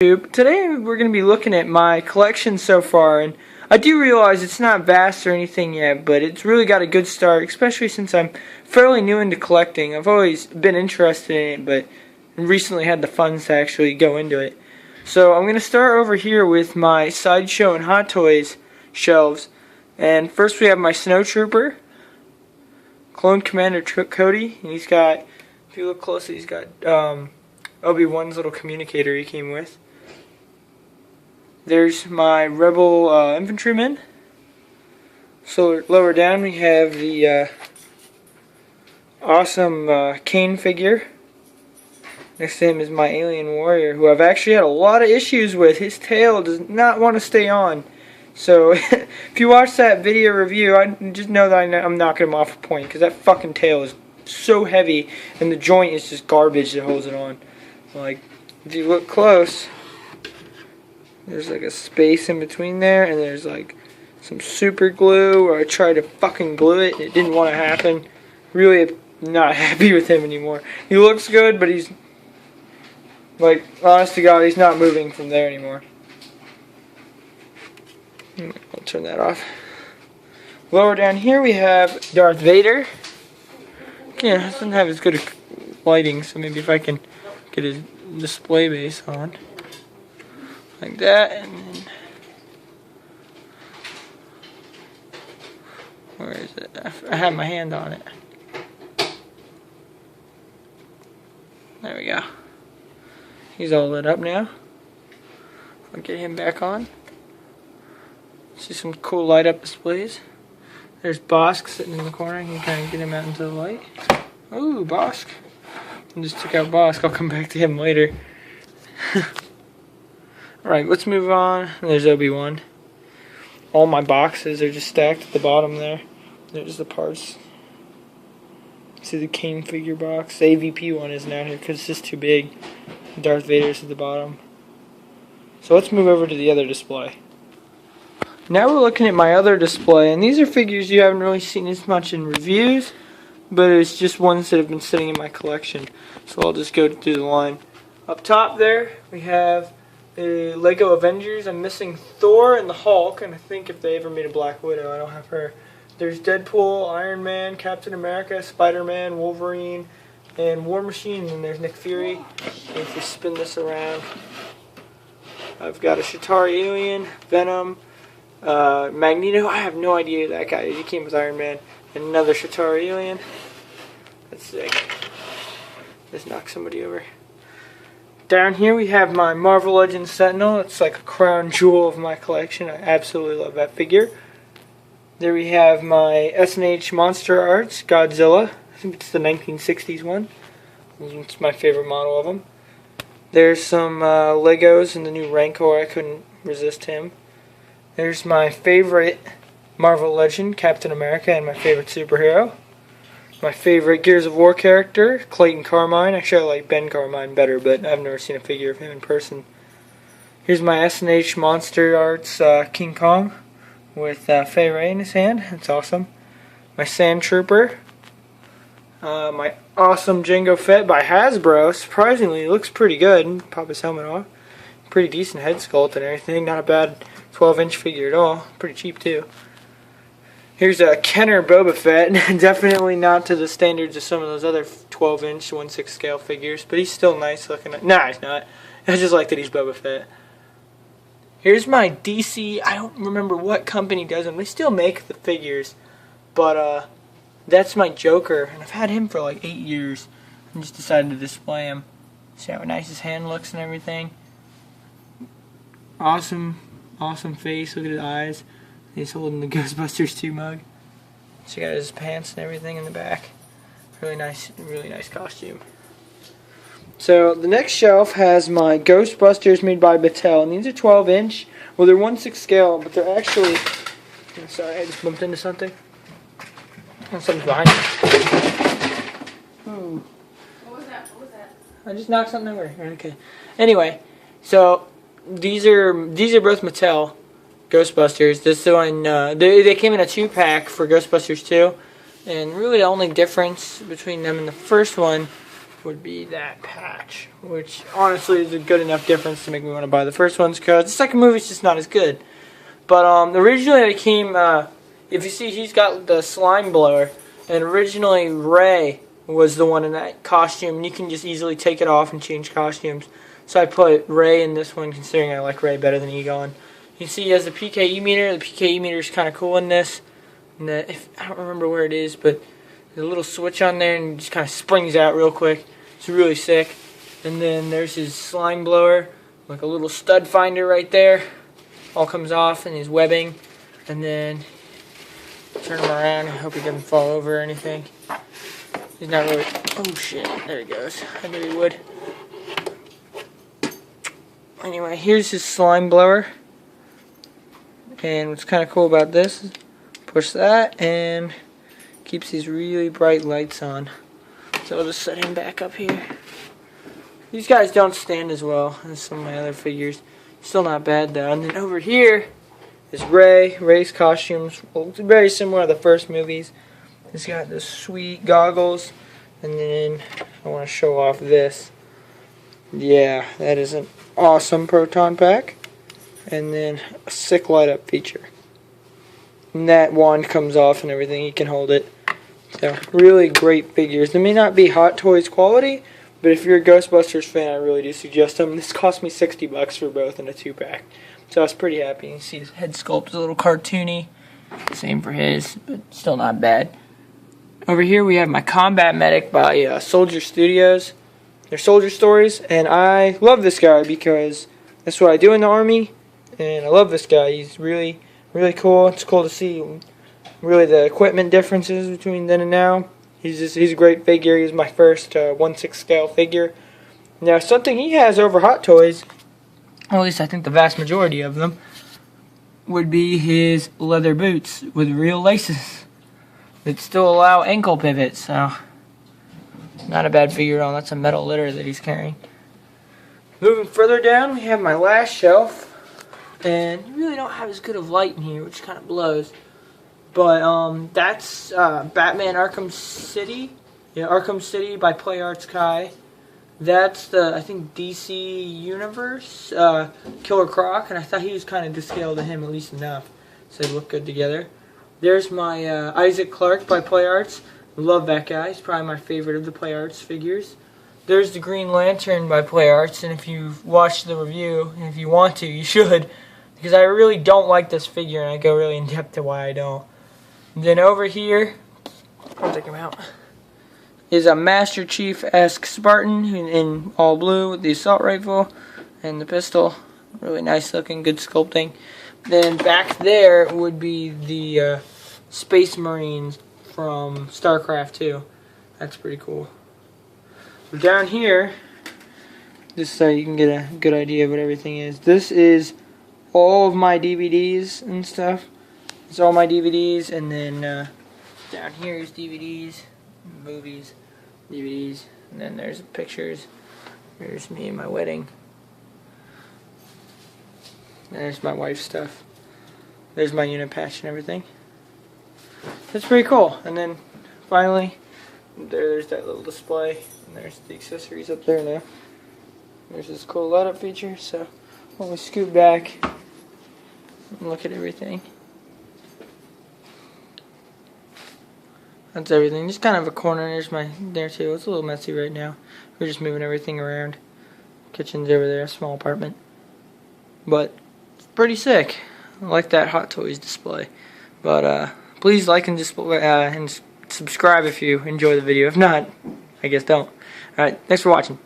Today we're going to be looking at my collection so far, and I do realize it's not vast or anything yet, but it's really got a good start, especially since I'm fairly new into collecting. I've always been interested in it, but recently had the funds to actually go into it. So I'm going to start over here with my Sideshow and Hot Toys shelves, and first we have my Snow Trooper, Clone Commander Cody, and he's got, if you look closely, he's got Obi-Wan's little communicator he came with. There's my Rebel Infantryman. So lower down we have the awesome Kane figure. Next to him is my Alien Warrior, who I've actually had a lot of issues with. His tail does not want to stay on. So if you watch that video review, I just know that I'm knocking him off a point, because that fucking tail is so heavy and the joint is just garbage that holds it on. Like, if you look close, there's like a space in between there, and there's like some super glue where I tried to fucking glue it and it didn't want to happen. Really not happy with him anymore. He looks good, but he's like, honest to God, he's not moving from there anymore. I'll turn that off. Lower down here we have Darth Vader. Yeah, it doesn't have as good a lighting, so maybe if I can get his display base on. Like that, and then where is it? I have my hand on it. There we go. He's all lit up now. I'll get him back on. See some cool light up displays. There's Bosk sitting in the corner. You can kind of get him out into the light. Ooh, Bosk. I just took out Bosk. I'll come back to him later. Alright, let's move on. There's Obi-Wan. All my boxes are just stacked at the bottom there. There's the parts. See the Kane figure box. The AVP one isn't out here because it's just too big. Darth Vader's at the bottom. So let's move over to the other display. Now we're looking at my other display, and these are figures you haven't really seen as much in reviews, but it's just ones that have been sitting in my collection. So I'll just go through the line. Up top there, we have the Lego Avengers. I'm missing Thor and the Hulk, and I think if they ever made a Black Widow, I don't have her. There's Deadpool, Iron Man, Captain America, Spider-Man, Wolverine, and War Machine, and then there's Nick Fury. And if you spin this around, I've got a Chitauri Alien, Venom, Magneto. I have no idea who that guy is. He came with Iron Man. And another Chitauri Alien. That's sick. Just knock somebody over. Down here we have my Marvel Legends Sentinel. It's like a crown jewel of my collection. I absolutely love that figure. There we have my S&H Monster Arts Godzilla. I think it's the 1960s one. It's my favorite model of him. There's some Legos and the new Rancor. I couldn't resist him. There's my favorite Marvel Legend, Captain America, and my favorite superhero. My favorite Gears of War character, Clayton Carmine. Actually, I like Ben Carmine better, but I've never seen a figure of him in person. Here's my S&H Monster Arts King Kong with Fay Ray in his hand. That's awesome. My Sand Trooper. My awesome Jango Fett by Hasbro. Surprisingly, it looks pretty good. Pop his helmet off. Pretty decent head sculpt and everything. Not a bad 12-inch figure at all. Pretty cheap, too. Here's a Kenner Boba Fett. Definitely not to the standards of some of those other 12-inch 1/6 scale figures, but he's still nice looking. Nah, he's not. I just like that he's Boba Fett. Here's my DC. I don't remember what company does them. They still make the figures, but that's my Joker, and I've had him for like 8 years. I just decided to display him. See how nice his hand looks and everything. Awesome face. Look at his eyes. He's holding the Ghostbusters 2 mug. So you got his pants and everything in the back. Really nice costume. So the next shelf has my Ghostbusters made by Mattel, and these are 12-inch. Well, they're 1/6 scale, but they're actually. Sorry, I just bumped into something. Oh, something's behind me. Ooh. What was that? I just knocked something over. Okay. Anyway, so these are both Mattel Ghostbusters. This one, they came in a 2-pack for Ghostbusters 2, and really the only difference between them and the first one would be that patch, which honestly is a good enough difference to make me want to buy the first ones, because the second movie's just not as good. But originally it came, if you see, he's got the slime blower, and originally Ray was the one in that costume, and you can just easily take it off and change costumes. So I put Ray in this one, considering I like Ray better than Egon. You can see he has the PKE meter. The PKE meter is kind of cool in this. And I don't remember where it is, but there's a little switch on there, and it just kind of springs out real quick. It's really sick. And then there's his slime blower, like a little stud finder right there. All comes off, and his webbing. And then turn him around. I hope he doesn't fall over or anything. He's not really. Oh shit! There he goes. I knew he would. Anyway, here's his slime blower. And what's kind of cool about this is push that and keeps these really bright lights on. So I'll just set him back up here. These guys don't stand as well as some of my other figures. Still not bad though. And then over here is Ray. Ray's costumes looks very similar to the first movies. He's got the sweet goggles. And then I want to show off this. Yeah, that is an awesome proton pack. And then a sick light up feature. And that wand comes off and everything, you can hold it. So really great figures. They may not be Hot Toys quality, but if you're a Ghostbusters fan, I really do suggest them. This cost me $60 for both in a 2-pack. So I was pretty happy. You can see his head sculpt is a little cartoony. Same for his, but still not bad. Over here we have my Combat Medic by Soldier Studios. They're soldier stories, and I love this guy because that's what I do in the Army, and I love this guy. He's really, really cool. It's cool to see really the equipment differences between then and now. He's a great figure. He's my first 1/6 scale figure. Now, something he has over Hot Toys, or at least I think the vast majority of them, would be his leather boots with real laces that still allow ankle pivots. So, not a bad figure at all. That's a metal litter that he's carrying. Moving further down, we have my last shelf. And you really don't have as good of light in here, which kind of blows. But that's Batman Arkham City. Yeah, Arkham City by PlayArts Kai. That's the, I think, DC Universe Killer Croc. And I thought he was kind of to scale to him, at least enough. So they look good together. There's my Isaac Clarke by PlayArts. Love that guy. He's probably my favorite of the PlayArts figures. There's the Green Lantern by PlayArts, and if you've watched the review, and if you want to, you should, because I really don't like this figure, and I go really in depth to why I don't. And then over here, I'll take him out, is a Master Chief-esque Spartan in all blue with the assault rifle and the pistol. Really nice looking, good sculpting. Then back there would be the Space Marines from StarCraft 2. That's pretty cool. Down here, just so you can get a good idea of what everything is, this is all of my DVDs and stuff. It's all my DVDs, and then down here is DVDs, movies, DVDs, and then there's pictures. There's me and my wedding. There's my wife's stuff. There's my unit patch and everything. That's pretty cool. And then finally, there's that little display, and there's the accessories up there now. There's this cool light up feature. So when we scoot back and look at everything, that's everything. Just kind of a corner. There's my there too. It's a little messy right now. We're just moving everything around. Kitchen's over there, small apartment, but it's pretty sick. I like that Hot Toys display. But please like and and subscribe if you enjoy the video. If not, I guess don't. Alright, thanks for watching.